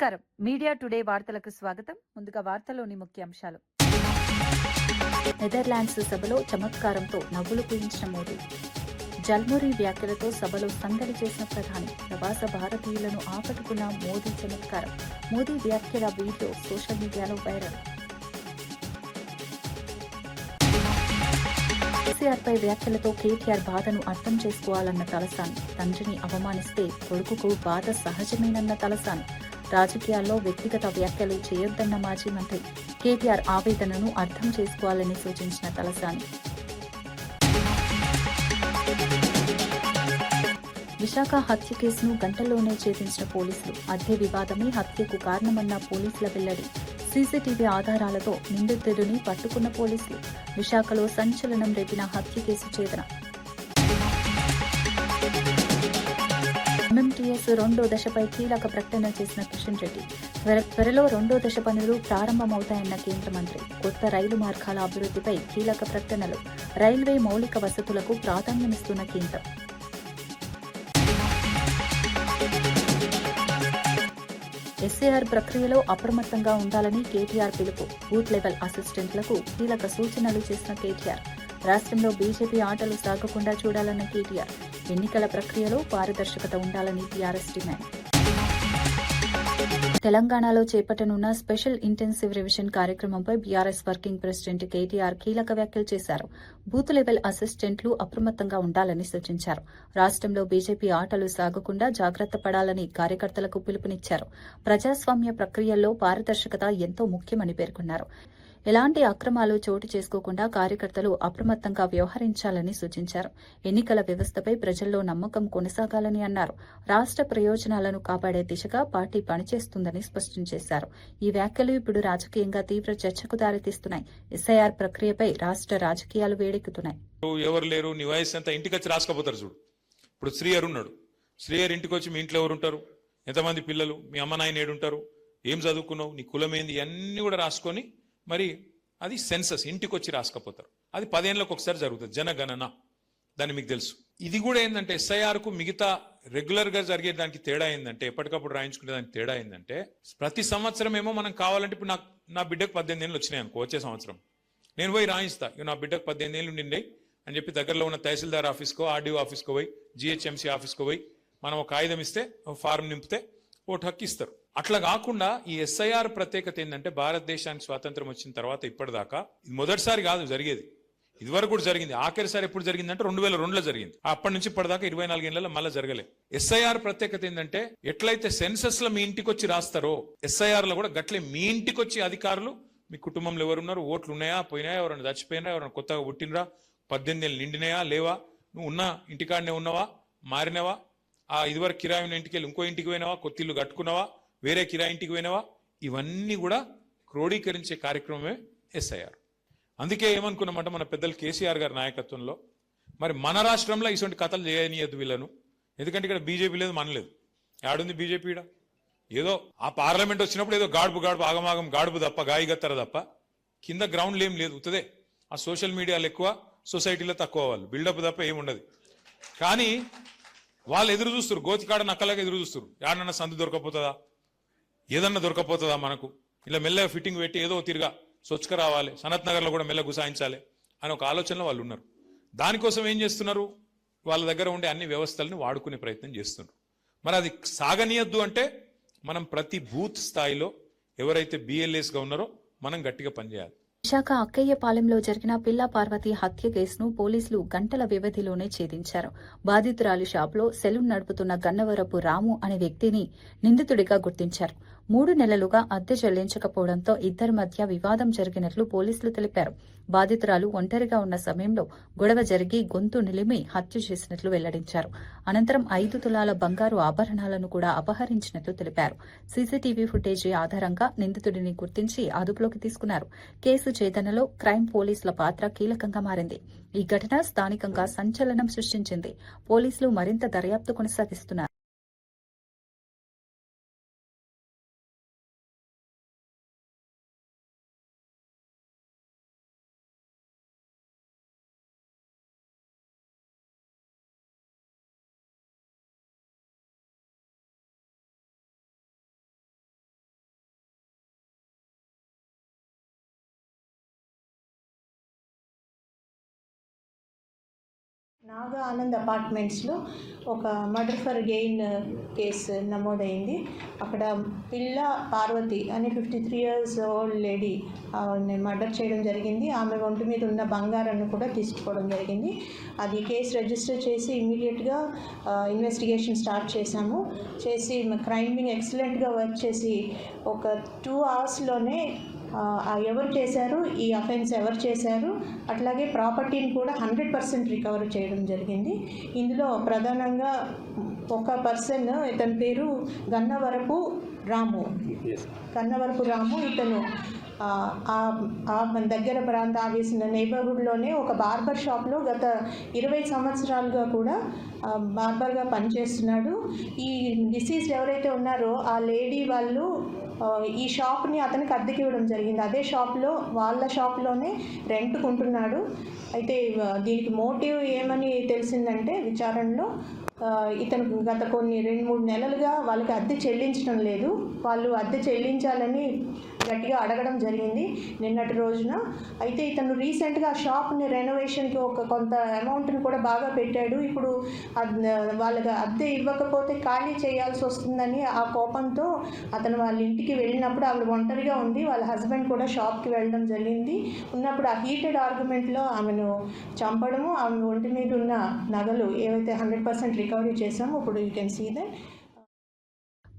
నమస్కారం. Media today వార్తలకు స్వాగతం. ముందుగా వార్తలోని ముఖ్యాంశాలు. నెదర్లాండ్స్ సభలో చమత్కారంతో నవ్వులు పూయించిన మోదీ. జల్మురి వ్యాఖ్యలతో సభలో సందడి చేసిన ప్రధాని. ప్రవాస భారతీయులను ఆకట్టుకున్న మోదీ చమత్కారం. మోదీ వ్యాఖ్యల వీడియో సోషల్ మీడియాలో వైరల్. కేసీఆర్పై వ్యాఖ్యలతో కేటీఆర్ బాధను అర్థం చేసుకోవాలన్న తలసాని. తండ్రిని అవమానిస్తే కొడుకుకు బాధ సహజమేనన్న తలసాని. రాజకీయాల్లో వ్యక్తిగత వ్యాఖ్యలు చేయొద్దన్న మాజీ మంత్రి. కేటీఆర్ ఆవేదనను అర్థం చేసుకోవాలని సూచించిన తలసాని. విశాఖ హత్య కేసును గంటల్లోనే ఛేదించిన పోలీసులు. అద్దె వివాదమే హత్యకు కారణమన్న పోలీసుల వెల్లడి. సీసీటీవీ ఆధారాలతో నిందితుడిని పట్టుకున్న పోలీసులు. విశాఖలో సంచలనం రేపిన హత్య కేసు ఛేదన. ఎంఎంటీఎస్ రెండో దశపై కీలక ప్రకటన చేసిన కిషన్ రెడ్డి. త్వరలో రెండో దశ పనులు ప్రారంభమవుతాయన్న కేంద్ర మంత్రి. కొత్త రైలు మార్గాల అభివృద్ధిపై కీలక ప్రకటనలు. రైల్వే మౌలిక వసతులకు ప్రాధాన్యమిస్తున్న కేంద్రం. ఎస్ఏఆర్ ప్రక్రియలో అప్రమత్తంగా ఉండాలని కేటీఆర్ పిలుపు. బూత్ లెవెల్ అసిస్టెంట్లకు కీలక సూచనలు చేసిన కేటీఆర్. రాష్ట్రంలో బీజేపీ ఆటలు సాగకుండా చూడాలన్న కేటీఆర్. ఎన్నికల ప్రక్రియలో పారదర్శకత ఉండాలని టీఆర్ఎస్ డిమాండ్. తెలంగాణలో చేపట్టనున్న స్పెషల్ ఇంటెన్సివ్ రివిజన్ కార్యక్రమంపై బీఆర్ఎస్ వర్కింగ్ ప్రెసిడెంట్ కేటీఆర్ కీలక వ్యాఖ్యలు చేశారు. బూత్ లెవెల్ అసిస్టెంట్లు అప్రమత్తంగా ఉండాలని సూచించారు. రాష్ట్రంలో బీజేపీ ఆటలు సాగకుండా జాగ్రత్త పడాలని కార్యకర్తలకు పిలుపునిచ్చారు. ప్రజాస్వామ్య ప్రక్రియల్లో పారదర్శకత ఎంతో ముఖ్యమని పేర్కొన్నారు. ఎలాంటి అక్రమాలు చోటు చేసుకోకుండా కార్యకర్తలు అప్రమత్తంగా వ్యవహరించాలని సూచించారు. ఎన్నికల వ్యవస్థపై ప్రజల్లో నమ్మకం కొనసాగాలని అన్నారు. రాష్ట్ర ప్రయోజనాలను కాపాడే దిశగా పార్టీ పనిచేస్తుందని స్పష్టం చేశారు. ఈ వ్యాఖ్యలు ఇప్పుడు రాజకీయంగా తీవ్ర చర్చకు దారితీస్తున్నాయి. ఎస్ఐఆర్ ప్రక్రియపై రాష్ట్ర రాజకీయాలు వేడెక్కుతున్నాయి. ఎవరు లేరు, నీ వయసు ఎంత, ఇంటికి వచ్చి రాసుకపోతారు చూడు. ఇప్పుడు శ్రీహర్ ఉన్నాడు. శ్రీహర్ ఇంటికి వచ్చి మీ ఇంట్లో ఎవరు ఉంటారు, ఎంతమంది పిల్లలు, మీ అమ్మ నాయన ఏడుంటారు, ఏం చదువుకున్నావు, నీ కులం ఏంది, అన్నీ కూడా రాసుకొని మరి అది సెన్సస్ ఇంటికి వచ్చి రాసుకపోతారు. అది 10 ఏళ్ళకు ఒకసారి జరుగుతుంది, జనగణన. దాన్ని మీకు తెలుసు. ఇది కూడా ఏంటంటే ఎస్ఐఆర్కు మిగతా రెగ్యులర్గా జరిగే దానికి తేడా ఏంటంటే, ఎప్పటికప్పుడు రాయించుకునే దానికి తేడా ఏంటంటే, ప్రతి సంవత్సరం ఏమో మనం కావాలంటే ఇప్పుడు నా బిడ్డకు 18 ఏళ్ళు వచ్చినాయి అనుకో, వచ్చే సంవత్సరం నేను పోయి రాయిస్తా, నా బిడ్డకు 18 ఏళ్ళు నిండాయి అని చెప్పి దగ్గరలో ఉన్న తహసీల్దార్ ఆఫీస్కో, ఆర్డీఓ ఆఫీస్కో పోయి, జిహెచ్ఎంసీ ఆఫీస్కో పోయి మనం ఒక కాగితం ఇస్తే, ఫారం నింపితే ఓటు హక్కు ఇస్తారు. అట్లా కాకుండా ఈ ఎస్ఐఆర్ ప్రత్యేకత ఏంటంటే, భారతదేశానికి స్వాతంత్రం వచ్చిన తర్వాత ఇప్పటిదాకా ఇది మొదటిసారి కాదు జరిగేది. ఇదివరకు కూడా జరిగింది. ఆఖరిసారి ఎప్పుడు జరిగిందంటే 2002లో జరిగింది. అప్పటి నుంచి ఇప్పటిదాకా 24 ఏళ్లలో మళ్ళీ జరగలేదు. ఎస్ఐఆర్ ప్రత్యేకత ఏంటంటే, ఎట్లయితే సెన్సస్ లో మీ ఇంటికి వచ్చి రాస్తారో, ఎస్ఐఆర్ లో కూడా గట్లే మీ ఇంటికి వచ్చి అధికారులు, మీ కుటుంబంలో ఎవరున్నారు, ఓట్లు ఉన్నాయా, పోయినాయా, ఎవరైనా చచ్చిపోయినా, ఎవరైనా కొత్తగా పుట్టినరా, 18 ఏళ్ళు నిండినాయా లేవా, నువ్వు ఉన్న ఇంటికాడనే ఉన్నావా, మారినవా, ఆ ఇదివరకు కిరాయి ఉన్న ఇంటికి వెళ్ళి ఇంకో ఇంటికి పోయినావా, కొత్త ఇల్లు కట్టుకున్నావా, వేరే కిరాయి ఇంటికి పోయినావా, ఇవన్నీ కూడా క్రోడీకరించే కార్యక్రమమే ఎస్ఐఆర్. అందుకే ఏమనుకున్నామంటే, మన పెద్దలు కేసీఆర్ గారి నాయకత్వంలో మరి మన రాష్ట్రంలో ఇటువంటి కథలు చేయనీయద్దు వీళ్ళను. ఎందుకంటే ఇక్కడ బీజేపీ లేదు, మనలేదు. ఆడుంది బీజేపీ ఈడ. ఏదో ఆ పార్లమెంట్ వచ్చినప్పుడు ఏదో గాడుపు ఆగమాగం గాడుపు తప్ప, గాయగత్తర తప్ప కింద గ్రౌండ్లు ఏం లేదు. ఉత్తదే ఆ సోషల్ మీడియాలో ఎక్కువ, సొసైటీలో తక్కువ, వాళ్ళు బిల్డప్ తప్ప ఏముండదు. కానీ వాళ్ళు ఎదురు చూస్తారు, గోతికాడ నక్కలాగా ఎదురు చూస్తారు. యాడన్నా సందు దొరకపోతుందా, ఏదన్నా దొరకపోతుందా మనకు, ఇలా మెల్లగా ఫిట్టింగ్ పెట్టి ఏదో తిరిగా స్వచ్ఛగా రావాలి, సనత్ నగర్లో కూడా మెల్ల గుసాయించాలి అని ఒక ఆలోచనలో వాళ్ళు ఉన్నారు. దానికోసం ఏం చేస్తున్నారు, వాళ్ళ దగ్గర ఉండే అన్ని వ్యవస్థలను వాడుకునే ప్రయత్నం చేస్తున్నారు. మరి అది సాగనీయద్దు అంటే మనం ప్రతి బూత్ స్థాయిలో ఎవరైతే బిఎల్ఏస్గా ఉన్నారో మనం గట్టిగా పనిచేయాలి. విశాఖ అక్కయ్యపాలెంలో జరిగిన పిల్ల పార్వతి హత్య కేసును పోలీసులు గంటల వ్యవధిలోనే ఛేదించారు. బాధితురాలి షాపులో సెలూన్ నడుపుతున్న గన్నవరపు రాము అనే వ్యక్తిని నిందితుడిగా గుర్తించారు. 3 నెలలుగా అద్దె చెల్లించకపోవడంతో ఇద్దరి మధ్య వివాదం జరిగినట్లు పోలీసులు తెలిపారు. బాధితురాలు ఒంటరిగా ఉన్న సమయంలో గొడవ జరిగి గొంతు నిలిమి హత్య చేసినట్లు వెల్లడించారు. అనంతరం 5 తులాల బంగారు ఆభరణాలను కూడా అపహరించినట్లు తెలిపారు. సీసీటీవీ ఫుటేజీ ఆధారంగా నిందితుడిని గుర్తించి అదుపులోకి తీసుకున్నారు. కేసు ఛేదనలో క్రైమ్ పోలీసుల పాత్ర కీలకంగా మారింది. ఈ ఘటన స్థానికంగా సంచలనం సృష్టించింది. పోలీసులు మరింత దర్యాప్తు కొనసాగిస్తున్నారు. నాగా ఆనంద్ అపార్ట్మెంట్స్లో ఒక మర్డర్ ఫర్ గెయిన్ కేసు నమోదైంది. అక్కడ పిల్ల పార్వతి అనే 53 years ఓల్డ్ లేడీ మర్డర్ చేయడం జరిగింది. ఆమె ఒంటి మీద ఉన్న బంగారాన్ని కూడా తీసుకుపోవడం జరిగింది. అది కేసు రిజిస్టర్ చేసి ఇమీడియట్గా ఇన్వెస్టిగేషన్ స్టార్ట్ చేశాము. చేసి క్రైమ్ వింగ్ ఎక్సలెంట్గా వర్క్ చేసి ఒక 2 hours-లోనే ఎవరు చేశారు, ఈ అఫెన్స్ ఎవరు చేశారు, అట్లాగే ప్రాపర్టీని కూడా 100% రికవర్ చేయడం జరిగింది. ఇందులో ప్రధానంగా ఒక పర్సన్, ఇతని పేరు గన్నవరపు రాము. ఇతను మన దగ్గర ప్రాంత ఆవేసిన నైబర్హుడ్లోనే ఒక బార్బర్ షాప్లో గత 20 సంవత్సరాలుగా కూడా బార్బర్గా పనిచేస్తున్నాడు. ఈ డిసీజ్డ్ ఎవరైతే ఉన్నారో ఆ లేడీ వాళ్ళు ఈ షాప్ని అతనికి అద్దెకి ఇవ్వడం జరిగింది. అదే షాప్లో వాళ్ళ షాప్లోనే రెంట్కుంటున్నాడు. అయితే దీనికి మోటివ్ ఏమని తెలిసిందంటే విచారణలో ఇతను గత కొన్ని 2-3 నెలలుగా వాళ్ళకి అద్దె చెల్లించడం లేదు. వాళ్ళు అద్దె చెల్లించాలని గట్టిగా అడగడం జరిగింది నిన్నటి రోజున. అయితే ఇతను రీసెంట్గా ఆ షాప్ని రెనోవేషన్కి కొంత అమౌంట్ని కూడా బాగా పెట్టాడు. ఇప్పుడు వాళ్ళకి అద్దె ఇవ్వకపోతే ఖాళీ చేయాల్సి వస్తుందని ఆ కోపంతో అతను వాళ్ళ ఇంటికి వెళ్ళినప్పుడు ఆవిడ ఒంటరిగా ఉంది. వాళ్ళ హస్బెండ్ కూడా షాప్కి వెళ్ళడం జరిగింది. ఉన్నప్పుడు ఆ హీటెడ్ ఆర్గ్యుమెంట్లో ఆమెను చంపడము, ఆమె ఒంటి మీద ఉన్న నగలు ఏవైతే 100% రికవరీ చేశామో ఇప్పుడు you can see that.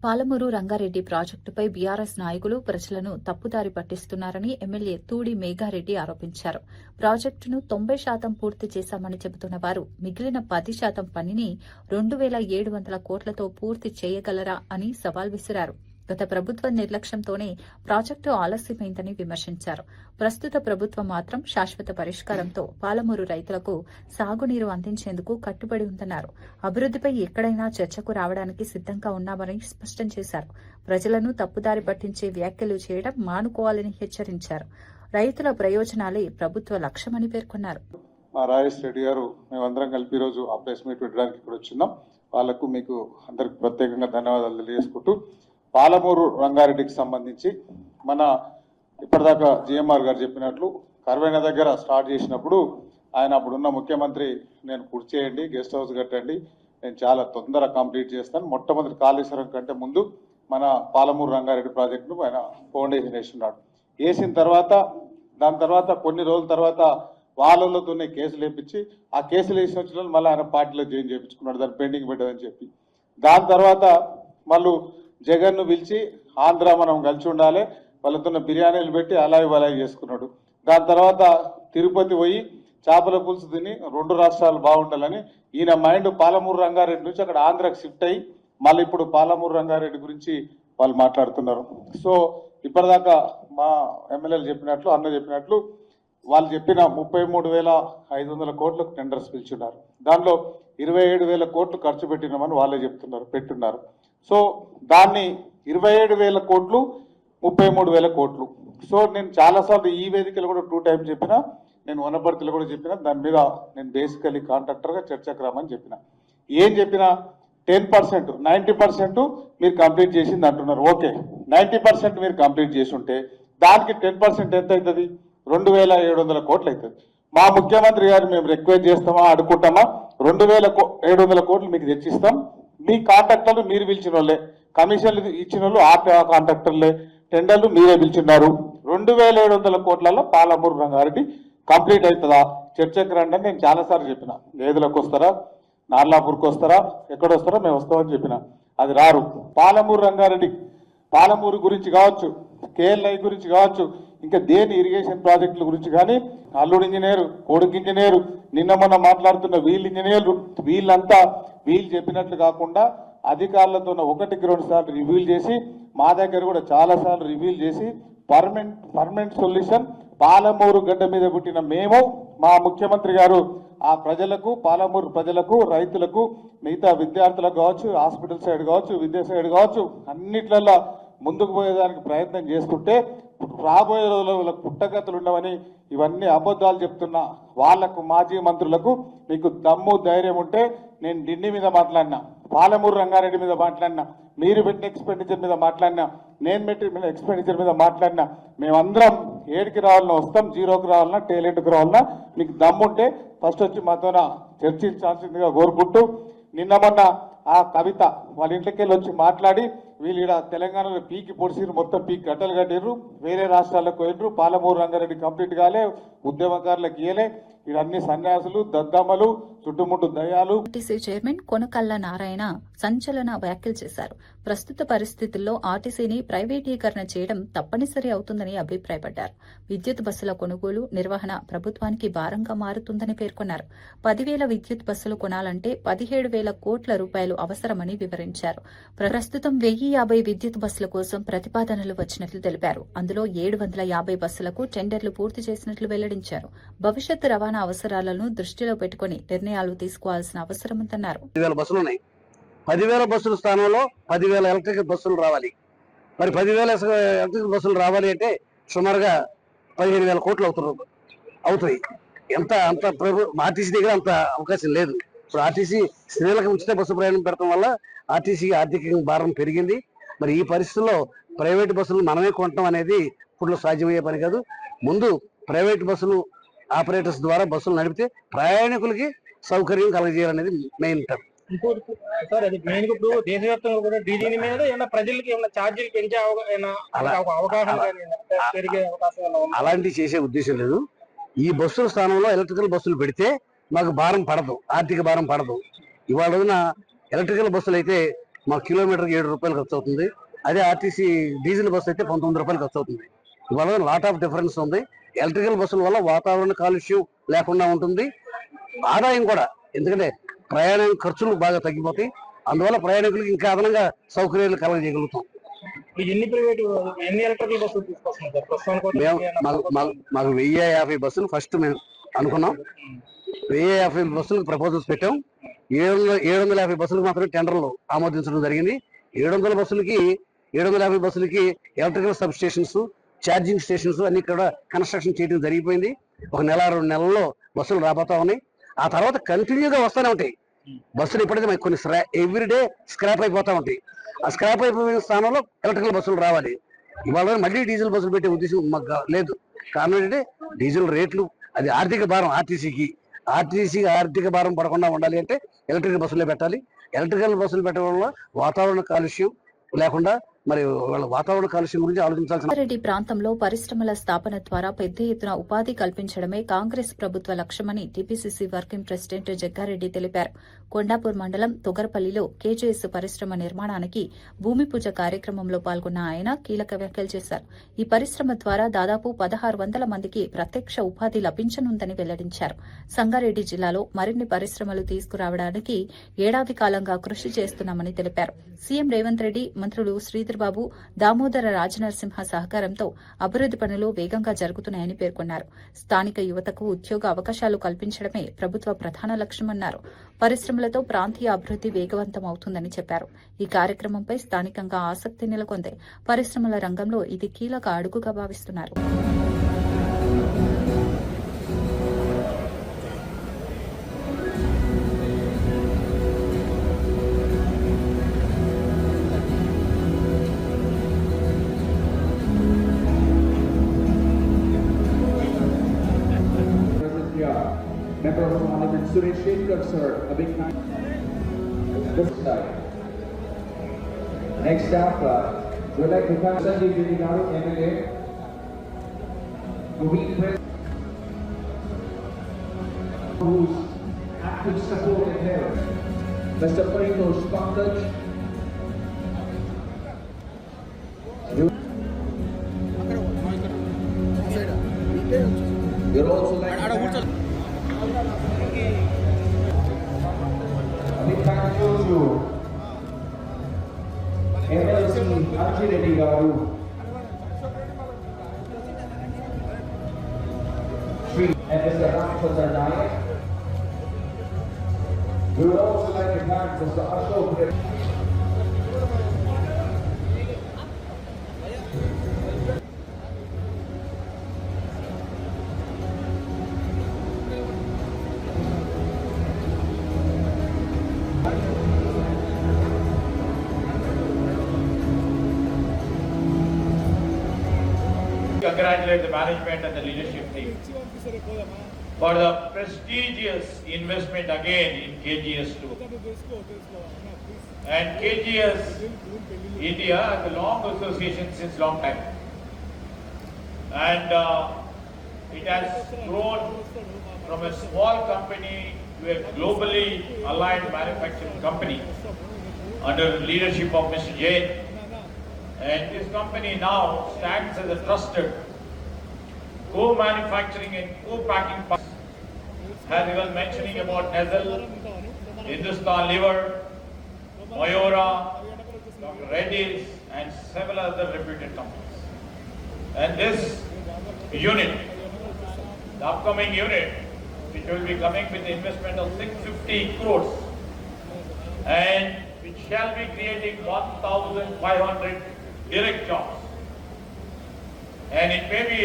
Palamuru Rangareddy ప్రాజెక్టుపై బీఆర్ఎస్ నాయకులు ప్రజలను తప్పుదారి పట్టిస్తున్నారని ఎమ్మెల్యే తూడి మేఘారెడ్డి ఆరోపించారు. ప్రాజెక్టును 90% పూర్తి చేశామని చెబుతున్న వారు మిగిలిన 10% పనిని 2,700 కోట్లతో పూర్తి చేయగలరా అని సవాల్ విసిరారు. గత ప్రభుత్వ నిర్లక్ష్యంతోనే ప్రాజెక్టు ఆలస్యమైందని విమర్శించారు. ప్రస్తుత ప్రభుత్వం మాత్రం శాశ్వత పరిష్కారంతో పాలమూరు రైతులకు సాగునీరు అందించేందుకు కట్టుబడి ఉందన్నారు. అభివృద్దిపై ఎక్కడైనా చర్చకు రావడానికి సిద్దంగా ఉన్నామని స్పష్టం చేశారు. ప్రజలను తప్పుదారి పట్టించే వ్యాఖ్యలు చేయడం మానుకోవాలని హెచ్చరించారు. రైతుల ప్రయోజనాలే ప్రభుత్వ లక్ష్యమని పేర్కొన్నారు. మా రాజేష్ రెడ్డి గారు మేమందరం కలిపి ఈరోజు ఆ ప్రెస్ మీట్ పెట్టడానికి ఇక్కడ వచ్చిన్నాం. వాళ్లకు మీకు అందరికి ప్రత్యేకంగా ధన్యవాదాలు తెలియజేసుకుంటూ, పాలమూరు రంగారెడ్డికి సంబంధించి మన ఇప్పటిదాకా జిఎంఆర్ గారు చెప్పినట్లు కర్వైన దగ్గర స్టార్ట్ చేసినప్పుడు ఆయన అప్పుడున్న ముఖ్యమంత్రి నేను పూర్తి చేయండి, గెస్ట్ హౌస్ కట్టండి, నేను చాలా తొందరగా కంప్లీట్ చేస్తాను, మొట్టమొదటి కాళేశ్వరం కంటే ముందు మన పాలమూరు రంగారెడ్డి ప్రాజెక్టును ఆయన ఫౌండేషన్ వేస్తున్నాడు. వేసిన తర్వాత దాని తర్వాత కొన్ని రోజుల తర్వాత వాళ్ళతోనే కేసులు వేయించి ఆ కేసులు వేసిన వచ్చిన మళ్ళీ ఆయన పార్టీలో జాయిన్ చేయించుకున్నాడు, దాన్ని పెండింగ్ పెట్టదని చెప్పి. దాని తర్వాత మళ్ళీ జగన్ను పిలిచి ఆంధ్ర మనం కలిసి ఉండాలి, వాళ్ళతో బిర్యానీలు పెట్టి అలాగే అలాగే చేసుకున్నాడు. దాని తర్వాత తిరుపతి పోయి చేపల పులుసు తిని 2 రాష్ట్రాలు బాగుండాలని ఈయన మైండ్ పాలమూరు రంగారెడ్డి నుంచి అక్కడ ఆంధ్రాకి షిఫ్ట్ అయ్యి మళ్ళీ ఇప్పుడు పాలమూరు రంగారెడ్డి గురించి వాళ్ళు మాట్లాడుతున్నారు. సో ఇప్పటిదాకా మా ఎమ్మెల్యేలు చెప్పినట్లు, అన్న చెప్పినట్లు వాళ్ళు చెప్పిన 33,500 కోట్లకు టెండర్స్ పిలిచున్నారు. దానిలో 27,000 కోట్లు ఖర్చు పెట్టినామని వాళ్ళే చెప్తున్నారు, పెట్టున్నారు. సో దాన్ని 27,000 కోట్లు 33,000 కోట్లు. సో నేను చాలాసార్లు ఈ వేదికలు కూడా 2 times చెప్పిన, నేను వనపర్తిలో కూడా చెప్పిన, దాని మీద నేను బేసికలీ కాంట్రాక్టర్గా చర్చకు రామని చెప్పిన. ఏం చెప్పినా 10%, 90% మీరు కంప్లీట్ చేసింది అంటున్నారు. ఓకే, 90% మీరు కంప్లీట్ చేసి ఉంటే దానికి 10% ఎంత అవుతుంది? 2,700 కోట్లు అవుతుంది. మా ముఖ్యమంత్రి గారు మేము రిక్వెస్ట్ చేస్తామా, అడుకుంటామా, 2,700 కోట్లు మీకు తెచ్చిస్తాం, మీ కాంట్రాక్టర్లు మీరు పిలిచిన వాళ్ళే, కమిషన్లు ఇచ్చిన వాళ్ళు ఆ కాంట్రాక్టర్లే, టెండర్లు మీరే పిలిచిన్నారు. 2,700 కోట్లలో పాలమూరు రంగారెడ్డి కంప్లీట్ అవుతుందా? చర్చకు రండి అని నేను చాలాసార్లు చెప్పిన. గేదెలకు వస్తారా, నార్లాపూర్కి వస్తారా, ఎక్కడొస్తారో మేము వస్తామని చెప్పిన. అది రారు. పాలమూరు రంగారెడ్డి, పాలమూరు గురించి కావచ్చు, కేఎల్ఐ గురించి కావచ్చు, ఇంకా దేని ఇరిగేషన్ ప్రాజెక్టుల గురించి కానీ అల్లుడు ఇంజనీరు, కొడుకు ఇంజనీరు, నిన్న మొన్న మాట్లాడుతున్న వీళ్ళు ఇంజనీర్లు, వీళ్ళంతా వీళ్ళు చెప్పినట్లు కాకుండా అధికారులతో 1-2 సార్లు రివ్యూలు చేసి, మా దగ్గర కూడా చాలా సార్లు రివ్యూలు చేసి పర్మనెంట్ సొల్యూషన్ పాలమూరు గడ్డ మీద పుట్టిన మేము, మా ముఖ్యమంత్రి గారు ఆ ప్రజలకు, పాలమూరు ప్రజలకు, రైతులకు, మిగతా విద్యార్థులకు కావచ్చు, హాస్పిటల్ సైడ్ కావచ్చు, విద్యా సైడ్ కావచ్చు, అన్నిట్లల్లో ముందుకు పోయేదానికి ప్రయత్నం చేస్తుంటే రాబోయే రోజుల్లో పుట్టగతులు ఉండవని ఇవన్నీ అబద్ధాలు చెప్తున్నా వాళ్లకు, మాజీ మంత్రులకు మీకు దమ్ము ధైర్యం ఉంటే నేను ఢిల్లీ మీద మాట్లాడినా, పాలమూరు రంగారెడ్డి మీద మాట్లాడినా, మీరు పెట్టిన ఎక్స్పెండిచర్ మీద మాట్లాడినా, నేను పెట్టిన ఎక్స్పెండిచర్ మీద మాట్లాడినా, మేమందరం ఏడికి రావాలన్నా వస్తాం, జీరోకి రావాలన్నా టేలెంట్కి రావాలన్నా మీకు దమ్ముంటే ఫస్ట్ వచ్చి మాతోన చర్చించాల్సిందిగా కోరుకుంటూ, నిన్న మొన్న ఆ కవిత వాళ్ళ ఇంట్లోకి వెళ్ళి వచ్చి మాట్లాడి వీళ్ళు ఇక్కడ తెలంగాణలో పీకి పొడిసిరు, మొత్తం పీకి గట్టలు కట్టిర్రు, వేరే రాష్ట్రాలకు పోయినరు, పాలమూరు రంగారెడ్డి కంప్లీట్ కాలే, ఉద్యమకారులకు ఇయలే, ఇక్కడ అన్ని సన్యాసులు దద్దమ్మలు చుట్టుముట్టు దయాలు. ఆర్టీసీ చైర్మన్ కొనకళ్ళ నారాయణ సంచలన వ్యాఖ్యలు చేశారు. ప్రస్తుత పరిస్థితుల్లో ఆర్టీసీని ప్రైవేటీకరణ చేయడం తప్పనిసరి అవుతుందని అభిప్రాయపడ్డారు. విద్యుత్ బస్సుల కొనుగోలు, నిర్వహణ ప్రభుత్వానికి భారంగా మారుతుందని పేర్కొన్నారు. 10,000 విద్యుత్ బస్సులు కొనాలంటే 17,000 కోట్ల రూపాయలు అవసరమని వివరించారు. ప్రస్తుతం 1,050 విద్యుత్ బస్సుల కోసం ప్రతిపాదనలు వచ్చినట్లు తెలిపారు. అందులో 750 బస్సులకు టెండర్లు పూర్తి చేసినట్లు వెల్లడించారు. భవిష్యత్తు రవాణా అవసరాలను దృష్టిలో పెట్టుకుని నిర్ణయాలు తీసుకోవాల్సిన అవసరం ఉందన్నారు. 10,000 బస్సులు ఉన్నాయి. 10,000 బస్సుల స్థానంలో 10,000 ఎలక్ట్రిక్ బస్సులు రావాలి. మరి 10,000 ఎలక్ట్రిక్ బస్సులు రావాలి అంటే సుమారుగా 15,000 కోట్లు అవుతాయి. అంత ఆర్టీసీ దగ్గర అంత అవకాశం లేదు. ఇప్పుడు ఆర్టీసీ స్త్రీలకు ఉచిత బస్సు ప్రయాణం పెడతాం వల్ల ఆర్టీసీ ఆర్థిక భారం పెరిగింది. మరి ఈ పరిస్థితుల్లో ప్రైవేట్ బస్సులు మనమే కొనటం అనేది ఇప్పుడు సాధ్యమయ్యే పని కాదు. ముందు ప్రైవేట్ బస్సులు ఆపరేటర్స్ ద్వారా బస్సులు నడిపితే ప్రయాణికులకి సౌకర్యం కలగజేయాలనేది మెయిన్ టర్మ్. సార్ అది మెయిన్ ఇప్పుడు దేశవ్యాప్తంగా కూడా డీజిల్ మీద ఏమైనా ప్రజలకి ఏమైనా ఛార్జీలు పెంచే అవకాశం పెరిగే అవకాశం అలాంటివి చేసే ఉద్దేశం లేదు. ఈ బస్సుల స్థానంలో ఎలక్ట్రికల్ బస్సులు పెడితే మాకు భారం పడదు, ఆర్థిక భారం పడదు. ఇవాళ రోజున ఎలక్ట్రికల్ బస్సులు అయితే మా కిలోమీటర్కి 7 రూపాయలు ఖర్చు అవుతుంది. అదే ఆర్టీసీ డీజిల్ బస్సు అయితే 19 రూపాయలు ఖర్చు అవుతుంది. ఇవాళ లాట్ ఆఫ్ డిఫరెన్స్ ఉంది. ఎలక్ట్రికల్ బస్సుల వల్ల వాతావరణ కాలుష్యం లేకుండా ఉంటుంది, ఆదాయం కూడా, ఎందుకంటే ప్రయాణ ఖర్చులు బాగా తగ్గిపోతాయి. అందువల్ల ప్రయాణికులకు ఇంకా అదనంగా సౌకర్యాలు కలగజేయగలుగుతాం. మాకు 1,050 బస్సులు ఫస్ట్ మేము అనుకున్నాం. 1,050 బస్సులకు ప్రపోజల్స్ పెట్టాం. 750 బస్సులకు మాత్రమే టెండర్లు ఆమోదించడం జరిగింది. 750 బస్సులకి electrical sub stations, charging stations అన్ని కూడా కన్స్ట్రక్షన్ చేయడం జరిగిపోయింది. 1 నెల 2 నెలల్లో బస్సులు రాబోతా ఉన్నాయి. ఆ తర్వాత కంటిన్యూగా వస్తూనే ఉంటాయి బస్సులు. ఇప్పటికీ కొన్ని ఎవ్రీడే స్క్రాప్ అయిపోతా ఉంటాయి. ఆ స్క్రాప్ అయిపోయిన స్థానంలో ఎలక్ట్రికల్ బస్సులు రావాలి. ఇవాళ మళ్ళీ డీజిల్ బస్సులు పెట్టే ఉద్దేశం మాకు లేదు. కారణం ఏంటంటే డీజిల్ రేట్లు, అది ఆర్థిక భారం ఆర్టీసీకి ఆర్థిక భారం పడకుండా ఉండాలి అంటే ఎలక్ట్రికల్ బస్సులే పెట్టాలి. ఎలక్ట్రికల్ బస్సులు పెట్టడం వల్ల వాతావరణ కాలుష్యం లేకుండా మరి వాళ్ళ వాతావరణ కాలుష్యం గురించి ఆలోచించాల్సిన. రెడ్డి ప్రాంతంలో పరిశ్రమల స్థాపన ద్వారా పెద్ద ఎత్తున ఉపాధి కల్పించడమే కాంగ్రెస్ ప్రభుత్వ లక్ష్యమని టీపీసీసీ వర్కింగ్ ప్రెసిడెంట్ జగ్గారెడ్డి తెలిపారు. కొండాపూర్ మండలం తొగరపల్లిలో కేజీఎస్ పరిశ్రమ నిర్మాణానికి భూమి పూజ కార్యక్రమంలో పాల్గొన్న ఆయన కీలక వ్యాఖ్యలు చేశారు. ఈ పరిశ్రమ ద్వారా దాదాపు 1,600 మందికి ప్రత్యక్ష ఉపాధి లభించనుందని వెల్లడించారు. సంగారెడ్డి జిల్లాలో మరిన్ని పరిశ్రమలు తీసుకురావడానికి ఏడాది కాలంగా కృషి చేస్తున్నామని తెలిపారు. సీఎం రేవంత్ రెడ్డి, మంత్రులు శ్రీధర్బాబు, దామోదర రాజనరసింహ సహకారంతో అభివృద్ది పనులు వేగంగా జరుగుతున్నాయని పేర్కొన్నారు. స్థానిక యువతకు ఉద్యోగ అవకాశాలు కల్పించడమే ప్రభుత్వ ప్రధాన లక్ష్యమన్నారు. పరిశ్రమలతో ప్రాంతీయ అభివృద్ది వేగవంతం అవుతుందని చెప్పారు. ఈ కార్యక్రమంపై స్థానికంగా ఆసక్తి నెలకొంది. పరిశ్రమల రంగంలో ఇది కీలక అడుగుగా భావిస్తున్నారు. Member of Parliament Suresh Shekhar, sir, a big thank this side. Next up, we'd like to thank Sanjeev Reddy Garu, MLA, whose active support and help, Mr. Paritosh Pankaj. You're also like thank you to MLC Archie Reddy Garu, Sri and Mr. Ramprasad Nayak. We would also like to thank Mr. Ashok Reddy. congratulate the management and the leadership team for the prestigious investment again in KGS2. And KGS India has a long association since long time. And it has grown from a small company to a globally aligned manufacturing company under the leadership of Mr. Jain. And this company now stands as a trusted co-manufacturing and co-packing partner. As he was mentioning about Nezal, Hindustan Liver, Mayura, Dr. Reddy's, and several other reputed companies. And this unit, the upcoming unit, which will be coming with the investment of 650 crores, and which shall be creating 1,500 direct jobs. And it may be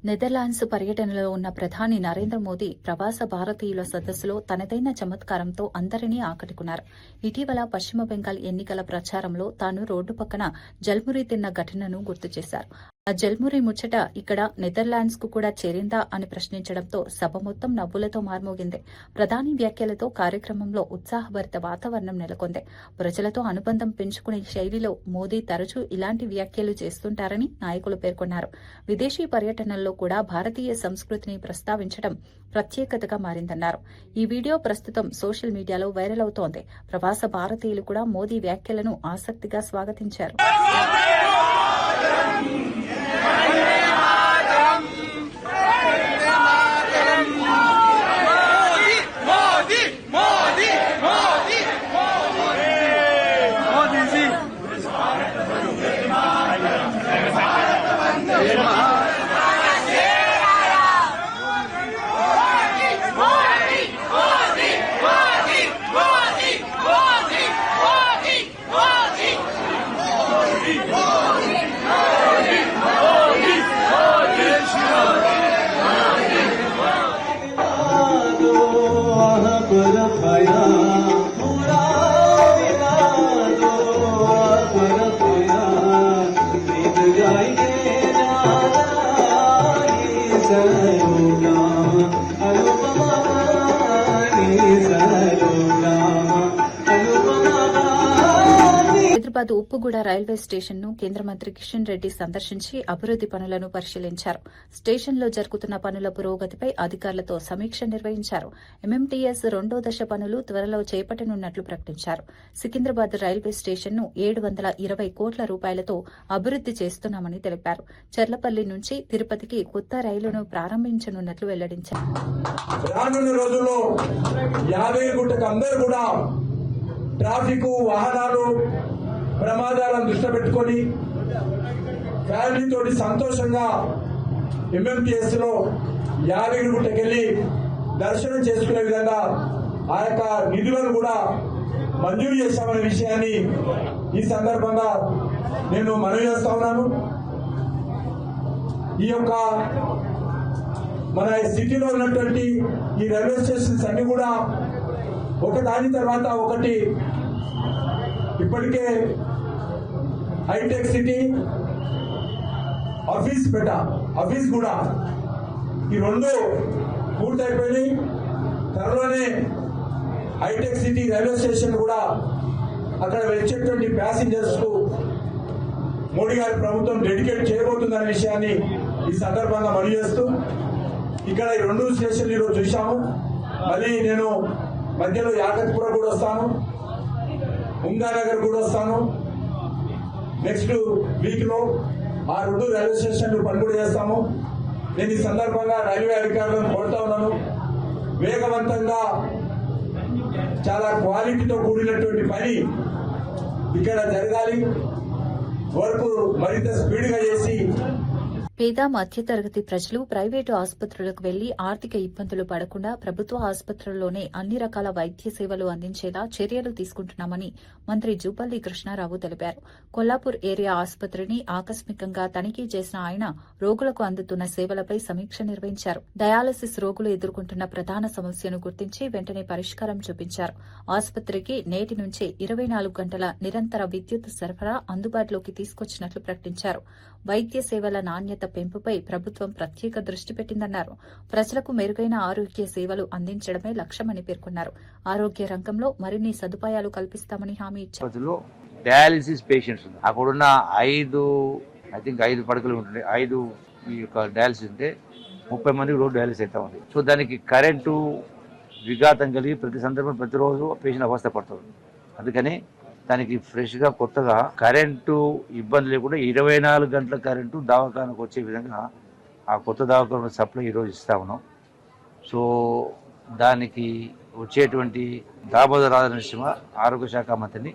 Netherlands పర్యటనలో ఉన్న ప్రధాని నరేంద్ర మోదీ ప్రవాస భారతీయుల సదస్సులో తనదైన చమత్కారంతో అందరినీ ఆకట్టుకున్నారు. ఇటీవల పశ్చిమ బెంగాల్ ఎన్నికల ప్రచారంలో తాను రోడ్డు పక్కన జల్మురి తిన్న ఘటనను గుర్తు చేశారు. ఆ జల్మురి ముచ్చట ఇక్కడ నెదర్లాండ్స్ కు కూడా చేరిందా అని ప్రశ్నించడంతో సభ మొత్తం నవ్వులతో మార్మోగింది. ప్రధాని వ్యాఖ్యలతో కార్యక్రమంలో ఉత్సాహభరిత వాతావరణం నెలకొంది. ప్రజలతో అనుబంధం పెంచుకునే శైలిలో మోదీ తరచూ ఇలాంటి వ్యాఖ్యలు చేస్తుంటారని నాయకులు పేర్కొన్నారు. విదేశీ పర్యటనల్లో కూడా భారతీయ సంస్కృతిని ప్రస్తావించడం ప్రత్యేకతగా మారిందన్నారు. ఈ వీడియో ప్రస్తుతం సోషల్ మీడియాలో వైరల్ అవుతోంది. ప్రవాస భారతీయులు కూడా మోదీ వ్యాఖ్యలను ఆసక్తిగా స్వాగతించారు. హైదరాబాద్ ఉప్పుగూడ రైల్వే స్టేషన్ ను కేంద్ర మంత్రి కిషన్ రెడ్డి సందర్శించి అభివృద్ది పనులను పరిశీలించారు. స్టేషన్లో జరుగుతున్న పనుల పురోగతిపై అధికారులతో సమీక్ష నిర్వహించారు. ఎంఎంటీఎస్ 2వ దశ పనులు త్వరలో చేపట్టనున్నట్లు ప్రకటించారు. సికింద్రాబాద్ రైల్వే స్టేషన్ ను 720 కోట్ల రూపాయలతో అభివృద్ది చేస్తున్నామని తెలిపారు. చర్లపల్లి నుంచి తిరుపతికి కొత్త రైలును ప్రారంభించనున్నట్లు వెల్లడించారు. రానున్న రోజుల్లో యాదగిరిగుట్టకు అందరూ కూడా ట్రాఫిక్ వాహనాలు ప్రమాదాలను దృష్టి పెట్టుకొని ఫ్యామిలీతోటి సంతోషంగా ఎంఎంటీఎస్ లో యాదగిరిగుట్టకెళ్లి దర్శనం చేసుకునే విధంగా ఆ యొక్క నిధులను కూడా మంజూరు చేశామనే విషయాన్ని ఈ సందర్భంగా నేను మనవి చేస్తా ఉన్నాను. ఈ యొక్క మన సిటీలో ఉన్నటువంటి ఈ రైల్వే స్టేషన్స్ అన్ని కూడా ఒకదాని తర్వాత ఒకటి ఇప్పటికే హైటెక్ సిటీ ఆఫీస్ కూడా ఈ రెండు పూర్తయిపోయినాయి. త్వరలోనే హైటెక్ సిటీ రైల్వే స్టేషన్ కూడా అక్కడ వచ్చేటువంటి ప్యాసింజర్స్ కు మోడీ గారి ప్రభుత్వం డెడికేట్ చేయబోతుందనే విషయాన్ని ఈ సందర్భంగా మనవి చేస్తూ ఇక్కడ ఈ రెండు స్టేషన్లు ఈరోజు చూశాము. మళ్ళీ నేను మధ్యలో యాకత్పుర కూడా వస్తాను, ఉంగానగర్ కూడా వస్తాను. నెక్స్ట్ వీక్ లో ఆ రెండు రైల్వే స్టేషన్లు పని కూడా చేస్తాము. నేను ఈ సందర్భంగా రైల్వే అధికారులను కోరుతా ఉన్నాను, వేగవంతంగా చాలా క్వాలిటీతో కూడినటువంటి పని ఇక్కడ జరగాలి. వర్క్ మరింత స్పీడ్గా చేసి పేద మధ్యతరగతి ప్రజలు ప్రైవేటు ఆసుపత్రులకు వెళ్లి ఆర్థిక ఇబ్బందులు పడకుండా ప్రభుత్వ ఆసుపత్రుల్లోనే అన్ని రకాల వైద్య సేవలు అందించేలా చర్యలు తీసుకుంటున్నామని మంత్రి జూపల్లి కృష్ణారావు తెలిపారు. కొల్లాపూర్ ఏరియా ఆసుపత్రిని ఆకస్మికంగా తనిఖీ చేసిన ఆయన రోగులకు అందుతున్న సేవలపై సమీక్ష నిర్వహించారు. డయాలసిస్ రోగులు ఎదుర్కొంటున్న ప్రధాన సమస్యను గుర్తించి వెంటనే పరిష్కారం చూపించారు. ఆసుపత్రికి నేటి నుంచే 24 గంటల నిరంతర విద్యుత్ సరఫరా అందుబాటులోకి తీసుకొచ్చినట్లు ప్రకటించారు. వైద్య సేవల నాణ్యత పెంపుపై ప్రభుత్వం ప్రత్యేక దృష్టి పెట్టిందన్నారు. ప్రజలకు మెరుగైన ఆరోగ్య సేవలు అందించడమే లక్ష్యమని పేర్కొన్నారు. ఆరోగ్య రంగంలో మరిన్ని సదుపాయాలు కల్పిస్తామని హామీ ఇచ్చారు. డయాలిసిస్ పేషెంట్స్ అక్కడున్న 5 పడకలు ఉంటుండే 5 ఈ యొక్క డయాలిసిస్ ఉంటే 30 మందికి రోజు డయాలిసిస్ అవుతా ఉంది. సో దానికి కరెంటు విఘాతం కలిగి ప్రతి సందర్భం ప్రతిరోజు పేషెంట్ అవస్థ పడుతుంది. అందుకని దానికి ఫ్రెష్గా కొత్తగా కరెంటు ఇబ్బంది లేకుండా 24 గంటల కరెంటు దవాఖానకు వచ్చే విధంగా ఆ కొత్త దవాఖాన సప్లై ఈరోజు ఇస్తా ఉన్నాం. సో దానికి వచ్చేటువంటి దామోదర రాజనరసింహ ఆరోగ్య శాఖ మంత్రిని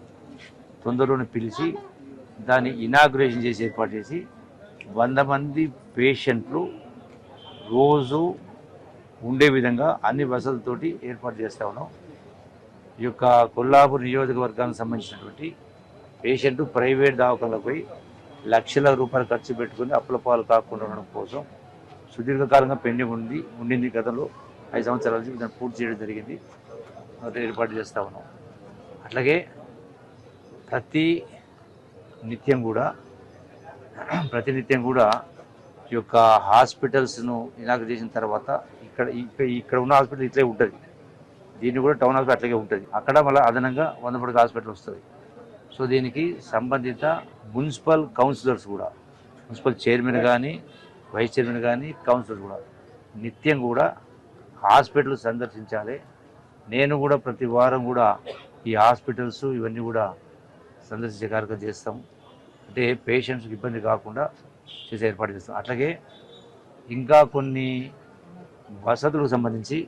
తొందరలోనే పిలిచి దాన్ని ఇనాగ్రేషన్ చేసి ఏర్పాటు చేసి 100 మంది పేషెంట్లు రోజు ఉండే విధంగా అన్ని వసతులతోటి ఏర్పాటు చేస్తూ ఉన్నాం. ఈ యొక్క కొల్లాపూర్ నియోజకవర్గానికి సంబంధించినటువంటి పేషెంట్ ప్రైవేట్ దవాఖానలకు పోయి లక్షల రూపాయలు ఖర్చు పెట్టుకుని అప్పుల పాలు కాకుండా ఉండడం కోసం సుదీర్ఘకాలంగా పెండింగ్ ఉండింది. గతంలో 5 సంవత్సరాల నుంచి దాన్ని పూర్తి చేయడం జరిగింది. ఏర్పాటు చేస్తూ ఉన్నాం. అట్లాగే ప్రతి నిత్యం కూడా ఈ యొక్క హాస్పిటల్స్ను ఇనాగ్రేట్ చేసిన తర్వాత ఇక్కడ ఉన్న హాస్పిటల్ ఇట్లే ఉంటుంది. దీన్ని కూడా టౌన్ హాస్పిటల్ అట్లాగే ఉంటుంది. అక్కడ మళ్ళీ అదనంగా 100 పడకల హాస్పిటల్ వస్తుంది. సో దీనికి సంబంధిత మున్సిపల్ కౌన్సిలర్స్ కూడా, మున్సిపల్ చైర్మన్ కానీ వైస్ చైర్మన్ కానీ కౌన్సిలర్స్ కూడా నిత్యం కూడా హాస్పిటల్ సందర్శించాలి. నేను కూడా ప్రతి వారం కూడా ఈ హాస్పిటల్స్ ఇవన్నీ కూడా సందర్శించే కార్యక్రమం చేస్తాం. అంటే పేషెంట్స్కి ఇబ్బంది కాకుండా చేసే ఏర్పాటు చేస్తాం. అట్లాగే ఇంకా కొన్ని వసతులకు సంబంధించి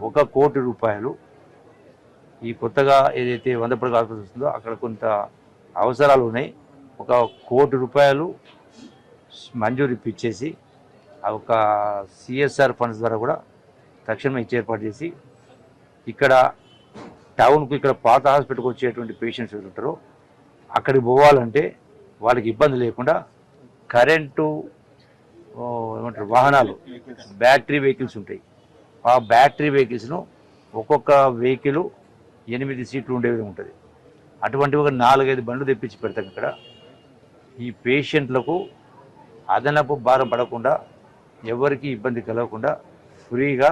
1 కోటి రూపాయలు ఈ కొత్తగా ఏదైతే 100 పడకల హాస్పిటల్ వస్తుందో అక్కడ కొంత అవసరాలు ఉన్నాయి. 1 కోటి రూపాయలు మంజూరు ఇప్పించేసి ఆ ఒక CSR ఫండ్స్ ద్వారా కూడా తక్షణమే ఇచ్చే ఏర్పాటు చేసి ఇక్కడ టౌన్కు ఇక్కడ పాత హాస్పిటల్కి వచ్చేటువంటి పేషెంట్స్ ఉంటారో అక్కడికి పోవాలంటే వాళ్ళకి ఇబ్బంది లేకుండా కరెంటు ఏమంటారు వాహనాలు బ్యాటరీ వెహికల్స్ ఉంటాయి. ఆ బ్యాటరీ వెహికల్స్ను ఒక్కొక్క వెహికల్ 8 సీట్లు ఉండే విధంగా ఉంటుంది. అటువంటి ఒక 4-5 బండ్లు తెప్పించి పెడతాం. ఇక్కడ ఈ పేషెంట్లకు అదనపు భారం పడకుండా ఎవరికి ఇబ్బంది కలగకుండా ఫ్రీగా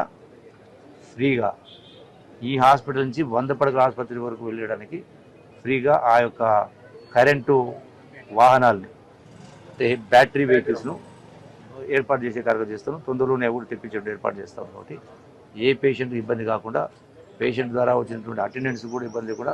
ఈ హాస్పిటల్ నుంచి 100 పడకల ఆసుపత్రి వరకు వెళ్ళడానికి ఫ్రీగా ఆ యొక్క కరెంటు వాహనాలను అంటే బ్యాటరీ వెహికల్స్ను ఏర్పాటు చేసే కార్యక్రమం చేస్తాను. తొందరలోనే ఎవరు తెప్పించడం ఏర్పాటు చేస్తాం. కాబట్టి ఏ పేషెంట్ ఇబ్బంది కాకుండా పేషెంట్ ద్వారా వచ్చినటువంటి అటెండెన్స్ కూడా ఇబ్బంది కూడా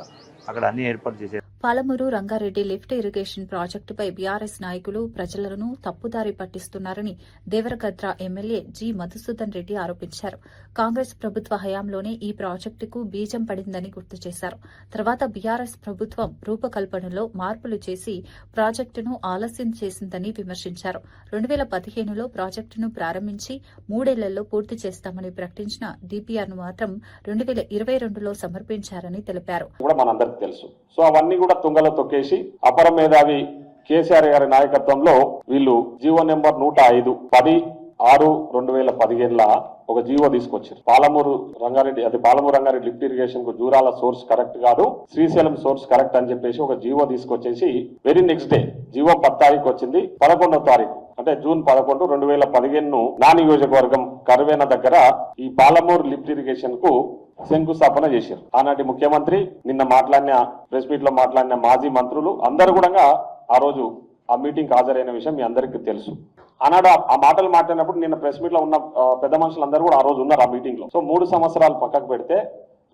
అక్కడ అన్ని ఏర్పాటు చేసే. పాలమూరు రంగారెడ్డి లిఫ్ట్ ఇరిగేషన్ ప్రాజెక్టుపై బీఆర్ఎస్ నాయకులు ప్రజలను తప్పుదారి పట్టిస్తున్నారని దేవరగద్ర ఎమ్మెల్యే జి మధుసూదన్ రెడ్డి ఆరోపించారు. కాంగ్రెస్ ప్రభుత్వ హయాంలోనే ఈ ప్రాజెక్టుకు బీజం పడిందని గుర్తు చేశారు. తర్వాత బీఆర్ఎస్ ప్రభుత్వం రూపకల్పనలో మార్పులు చేసి ప్రాజెక్టును ఆలస్యం చేసిందని విమర్శించారు. 2015లో ప్రాజెక్టును ప్రారంభించి 3 ఏళ్లలో పూర్తి చేస్తామని ప్రకటించిన డీపీఆర్ను మాత్రం 2022లో సమర్పించారని తెలిపారు. సో అవన్నీ కూడా తుంగలో తొక్కేసి అపర మేధావి కేసీఆర్ గారి నాయకత్వంలో వీళ్ళు జీవో నెంబర్ 105 10/6/2015 ఒక జీవో తీసుకొచ్చారు. పాలమూరు రంగారెడ్డి లిఫ్ట్ ఇరిగేషన్ కు జూరాల సోర్స్ కరెక్ట్ కాదు, శ్రీశైలం సోర్స్ కరెక్ట్ అని చెప్పేసి ఒక జీవో తీసుకొచ్చేసి వెరీ నెక్స్ట్ డే జీవో 10 తారీఖు వచ్చింది. 11వ తారీఖు అంటే జూన్ 11, 2015 నా నియోజకవర్గం కర్వేన దగ్గర ఈ పాలమూరు లిఫ్ట్ ఇరిగేషన్ కు శంకుస్థాపన చేశారు. ఆనాటి ముఖ్యమంత్రి, నిన్న మాట్లాడిన ప్రెస్ మీట్ లో మాట్లాడిన మాజీ మంత్రులు అందరూ కూడా ఆ రోజు ఆ మీటింగ్ హాజరైన విషయం మీ అందరికీ తెలుసు. ఆనాడు ఆ మాటలు మాట్లాడినప్పుడు నిన్న ప్రెస్ మీట్ లో ఉన్న పెద్ద మనుషులందరూ కూడా ఆ రోజు ఉన్నారు ఆ మీటింగ్ లో. సో 3 సంవత్సరాలు పక్కకు పెడితే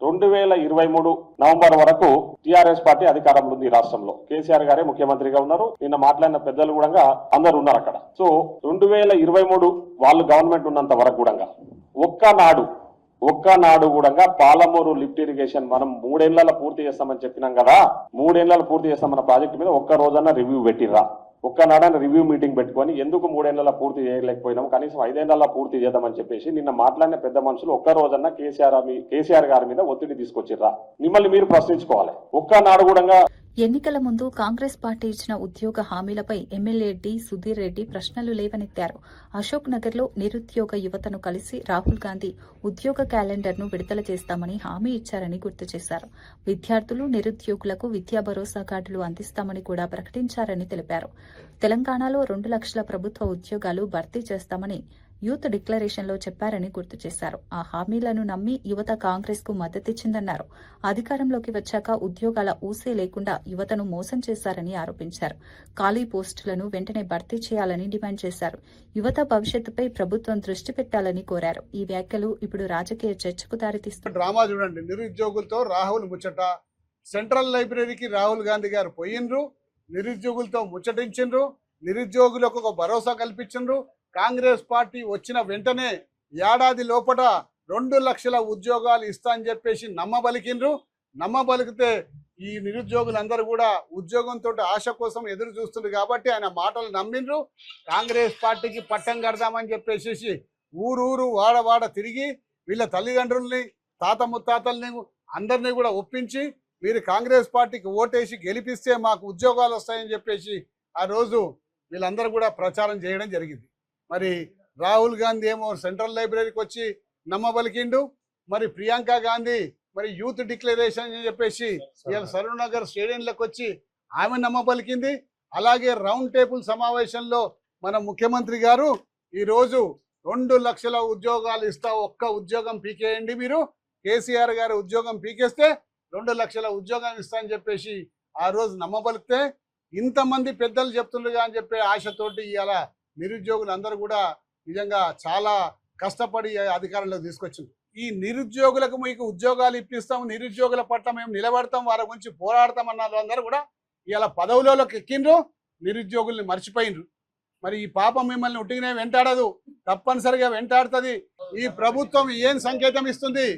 2023 నవంబర్ వరకు టీఆర్ఎస్ పార్టీ అధికారంలో ఉంది. రాష్ట్రంలో కేసీఆర్ గారే ముఖ్యమంత్రిగా ఉన్నారు. నిన్న మాట్లాడిన పెద్దలు కూడా అందరూ ఉన్నారు అక్కడ. సో 2023 వాళ్ళు గవర్నమెంట్ ఉన్నంత వరకు కూడా ఒక్కనాడు కూడా పాలమూరు లిఫ్ట్ ఇరిగేషన్ మనం 3 ఏళ్లలో పూర్తి చేస్తామని చెప్పినాం కదా, 3 ఏళ్లలో పూర్తి చేస్తామన్న ప్రాజెక్టు మీద ఒక్క రోజన్నా రివ్యూ పెట్టిర్రా? ఒక్కనాడైనా రివ్యూ మీటింగ్ పెట్టుకొని ఎందుకు 3 ఏళ్లలో పూర్తి చేయలేకపోయినాం, కనీసం 5 ఏళ్లలో పూర్తి చేద్దామని చెప్పేసి నిన్న మాట్లాడిన పెద్ద మనుషులు ఒక్క రోజన్నా కేసీఆర్ గారి మీద ఒత్తిడి తీసుకొచ్చిర్రా? మిమ్మల్ని మీరు ప్రశ్నించుకోవాలి. ఒక్కనాడు కూడా ఎన్నికల ముందు కాంగ్రెస్ పార్టీ ఇచ్చిన ఉద్యోగ హామీలపై ఎమ్మెల్యే డి సుధీర్ రెడ్డి ప్రశ్నలు లేవనెత్తారు. అశోక్ నగర్లో నిరుద్యోగ యువతను కలిసి రాహుల్ గాంధీ ఉద్యోగ క్యాలెండర్ను విడుదల చేస్తామని హామీ ఇచ్చారని గుర్తు చేశారు. విద్యార్థులు, నిరుద్యోగులకు విద్యా భరోసా కార్డులు అందిస్తామని కూడా ప్రకటించారని తెలిపారు. తెలంగాణలో 2 లక్షల ప్రభుత్వ ఉద్యోగాలు భర్తీ చేస్తామని యూత్ డిక్లరేషన్లో చెప్పారని గుర్తు చేశారు. ఆ హామీలను నమ్మి యువత కాంగ్రెస్ కు మద్దతిచ్చిందన్నారు. అధికారంలోకి వచ్చాక ఉద్యోగాల ఊసే లేకుండా యువతను మోసం చేశారని ఆరోపించారు. ఖాళీ పోస్టులను వెంటనే భర్తీ చేయాలని డిమాండ్ చేశారు. యువత భవిష్యత్తుపై ప్రభుత్వం దృష్టి పెట్టాలని కోరారు. ఈ వ్యాఖ్యలు ఇప్పుడు రాజకీయ చర్చకు దారితీస్తుంది. డ్రామా చూడండి, నిరుద్యోగులతో రాహుల్ ముచ్చట. సెంట్రల్ లైబ్రరీకి రాహుల్ గాంధీ గారు పోయినరు, నిరుద్యోగులతో ముచ్చటించిండ్రు, నిరుద్యోగులకు ఒక భరోసా కల్పించిండ్రు. కాంగ్రెస్ పార్టీ వచ్చిన వెంటనే ఏడాది లోపల 2 లక్షల ఉద్యోగాలు ఇస్తా అని చెప్పేసి నమ్మబలికిండ్రు. నమ్మబలికితే ఈ నిరుద్యోగులందరూ కూడా ఉద్యోగంతో ఆశ కోసం ఎదురు చూస్తుండ్రు కాబట్టి ఆయన మాటలు నమ్మిండ్రు. కాంగ్రెస్ పార్టీకి పట్టం కడదామని చెప్పేసి ఊరూరు వాడ తిరిగి వీళ్ళ తల్లిదండ్రుల్ని, తాత ముత్తాతల్ని అందరినీ కూడా ఒప్పించి మీరు కాంగ్రెస్ పార్టీకి ఓటేసి గెలిపిస్తే మాకు ఉద్యోగాలు వస్తాయని చెప్పేసి ఆ రోజు వీళ్ళందరూ కూడా ప్రచారం చేయడం జరిగింది. మరి రాహుల్ గాంధీ ఏమో సెంట్రల్ లైబ్రరీకి వచ్చి నమ్మబలికిండు. మరి ప్రియాంక గాంధీ మరి యూత్ డిక్లరేషన్ అని చెప్పేసి ఇవాళ సరూర్ నగర్ స్టేడియంలోకి వచ్చి ఆమె నమ్మబలికింది. అలాగే రౌండ్ టేబుల్ సమావేశంలో మన ముఖ్యమంత్రి గారు ఈరోజు 2 లక్షల ఉద్యోగాలు ఇస్తా, ఒక్క ఉద్యోగం పీకేయండి, మీరు కేసీఆర్ గారు ఉద్యోగం పీకేస్తే 2 లక్షల ఉద్యోగం ఇస్తా అని చెప్పేసి ఆ రోజు నమ్మబలికితే ఇంతమంది పెద్దలు చెప్తుండగా అని చెప్పే ఆశతోటి ఇవాళ నిరుద్యోగులు అందరూ కూడా నిజంగా చాలా కష్టపడి అధికారంలోకి తీసుకొచ్చింది. ఈ నిరుద్యోగులకు మీకు ఉద్యోగాలు ఇప్పిస్తాం, నిరుద్యోగుల పట్ల మేము నిలబడతాం, వారి గురించి పోరాడతాం అన్న వాళ్ళందరూ కూడా ఇలా పదవులలోకి ఎక్కిండ్రు, నిరుద్యోగుల్ని మర్చిపోయినరు. మరి ఈ పాపం మిమ్మల్ని ఉట్టిగానే వెంటాడదు, తప్పనిసరిగా వెంటాడుతుంది. ఈ ప్రభుత్వం ఏం సంకేతం ఇస్తుంది?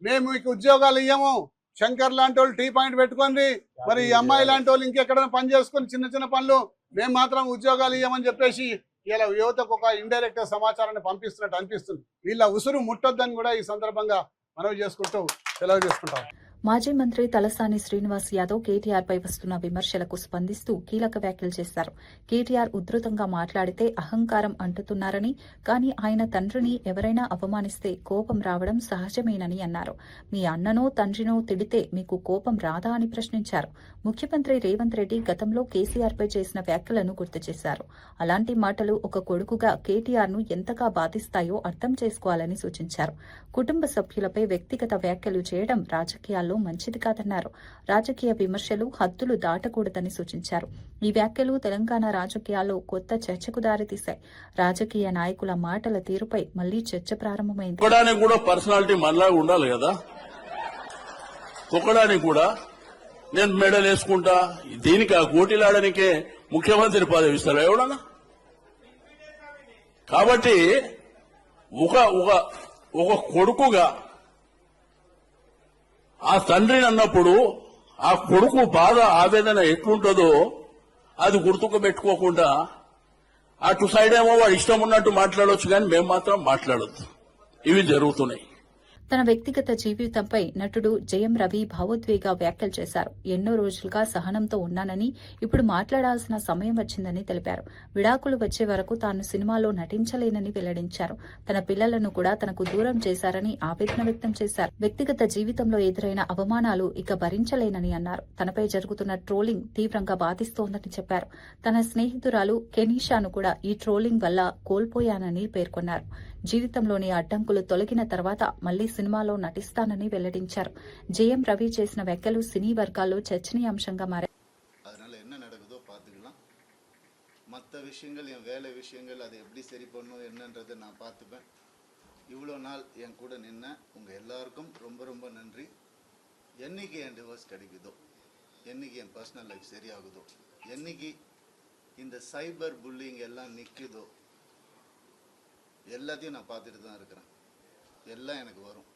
మేము మీకు ఉద్యోగాలు ఇయ్యము, శంకర్ లాంటి వాళ్ళు టీ పాయింట్ పెట్టుకోండి, మరి ఈ అమ్మాయి లాంటి వాళ్ళు ఇంకెక్కడైనా పని చేసుకొని చిన్న పనులు, మేము మాత్రం ఉద్యోగాలు ఇయ్యమని చెప్పేసి ఇలా యువతకు ఒక ఇండైరెక్ట్ సమాచారాన్ని పంపిస్తున్నట్టు అనిపిస్తుంది. వీళ్ళ ఉసురు ముట్టొద్దని కూడా ఈ సందర్భంగా మనవి చేసుకుంటూ సెలవు చేసుకుంటాం. మాజీ మంత్రి తలసాని శ్రీనివాస్ యాదవ్ కేటీఆర్పై వస్తున్న విమర్శలకు స్పందిస్తూ కీలక వ్యాఖ్యలు చేశారు. కేటీఆర్ ఉధృతంగా మాట్లాడితే అహంకారం అంటుతున్నారని, కానీ ఆయన తండ్రిని ఎవరైనా అవమానిస్తే కోపం రావడం సహజమేనని అన్నారు. మీ అన్ననో తండ్రినో తిడితే మీకు కోపం రాదా అని ప్రశ్నించారు. ముఖ్యమంత్రి రేవంత్ రెడ్డి గతంలో కేసీఆర్పై చేసిన వ్యాఖ్యలను గుర్తు చేశారు. అలాంటి మాటలు ఒక కొడుకుగా కేటీఆర్ను ఎంతగా బాధిస్తాయో అర్థం చేసుకోవాలని సూచించారు. కుటుంబ సభ్యులపై వ్యక్తిగత వ్యాఖ్యలు చేయడం రాజకీయాల్లో మంచిది కాదన్నారు. రాజకీయ విమర్శలు హద్దులు దాటకూడదని సూచించారు. ఈ వ్యాఖ్యలు తెలంగాణ రాజకీయాల్లో కొత్త చర్చకు దారితీశాయి. రాజకీయ నాయకుల మాటల తీరుపై మళ్లీ చర్చ ప్రారంభమైంది. ఒకడానికి కూడా పర్సనాలిటీ మనలాగా ఉండాలి కదా. ఒకడానికి కూడా నేను మెడల్ వేసుకుంటా, దీనికి ఆ కోటిలాడనికే ముఖ్యమంత్రి పదవి ఇస్తారు ఎవడన్నా. కాబట్టి ఒక కొడుకుగా ఆ తండ్రిని అన్నప్పుడు ఆ కొడుకు బాధ, ఆవేదన ఎట్లుంటుందో అది గుర్తుకు పెట్టుకోకుండా అటు సైడ్ ఏమో వాడు ఇష్టం ఉన్నట్టు మాట్లాడవచ్చు, కానీ మేము మాత్రం మాట్లాడొద్దు. ఇవి జరుగుతున్నాయి. తన వ్యక్తిగత జీవితంపై నటుడు జయం రవి భావోద్వేగ వ్యాఖ్యలు చేశారు. ఎన్నో రోజులుగా సహనంతో ఉన్నానని, ఇప్పుడు మాట్లాడాల్సిన సమయం వచ్చిందని తెలిపారు. విడాకులు వచ్చే వరకు తాను సినిమాలో నటించలేనని వెల్లడించారు. తన పిల్లలను కూడా తనకు దూరం చేశారని ఆవేదన వ్యక్తం చేశారు. వ్యక్తిగత జీవితంలో ఎదురైన అవమానాలు ఇక భరించలేనని అన్నారు. తనపై జరుగుతున్న ట్రోలింగ్ తీవ్రంగా బాధిస్తోందని చెప్పారు. తన స్నేహితురాలు కెనీషాను కూడా ఈ ట్రోలింగ్ వల్ల కోల్పోయానని పేర్కొన్నారు. జీవితంలోని అడ్డంకులు తొలగిన తర్వాత మళ్లీ సినిమాలో నటిస్తానని వెల్లడించారు. జయం రవి చేసిన వ్యాఖ్యలు సినీ వర్గాల్లో చర్చనీయాంశంగా మారాయి. அதனால என்ன நடக்குதோ பார்த்துக்கலாம். மற்ற விஷயங்கள், என் வேலை விஷயங்கள், அது எப்படி சரி பண்ணணும் என்னன்றதை நான் பார்த்துப்பேன். இவ்வளோ நாள் என் கூட நின்ன உங்கள் எல்லாருக்கும் ரொம்ப ரொம்ப நன்றி. என்னைக்கு என் டிவோர்ஸ் கிடைக்குதோ, என்னைக்கு என் பர்சனல் லைஃப் சரியாகுதோ, என்னைக்கு இந்த சைபர் புல்லிங் எல்லாம் நிற்குதோ, எல்லாத்தையும் நான் பார்த்துட்டு தான் இருக்கிறேன். எல்லாம் எனக்கு வரும்.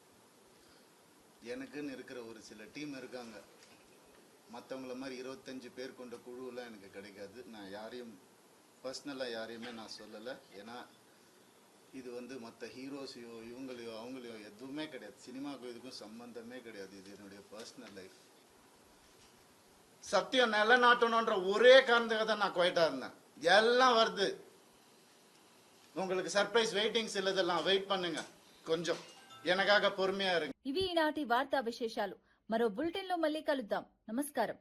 எனக்குன்னு இருக்கிற ஒரு சில டீம் இருக்காங்க. மற்றவங்கள மாதிரி 25 பேர் கொண்ட குழுவெல்லாம் எனக்கு கிடைக்காது. நான் யாரையும் பர்சனலாக யாரையுமே நான் சொல்லலை. ஏன்னா இது வந்து மற்ற ஹீரோஸையோ இவங்களையோ அவங்களையோ எதுவுமே கிடையாது. சினிமாவுக்கும் இதுக்கும் சம்பந்தமே கிடையாது. இது என்னுடைய பர்சனல் லைஃப். சத்தியம் நிலநாட்டணுன்ற ஒரே காரணத்துக்காக தான் நான் குவைட்டா இருந்தேன். எல்லாம் வருது, உங்களுக்கு సర్ప్రైజ్ వెయిటింగ్స్ ఇల్లదెல்லாம் వెయిట్ பண்ணுங்க, కొంచెం எனக்காக பொறுமையா இருங்க. ఇవి ఈనాటి వార్తా విశేషాలు. మరో బులెటిన్ లో మళ్ళీ కలుద్దాం. నమస్కారం.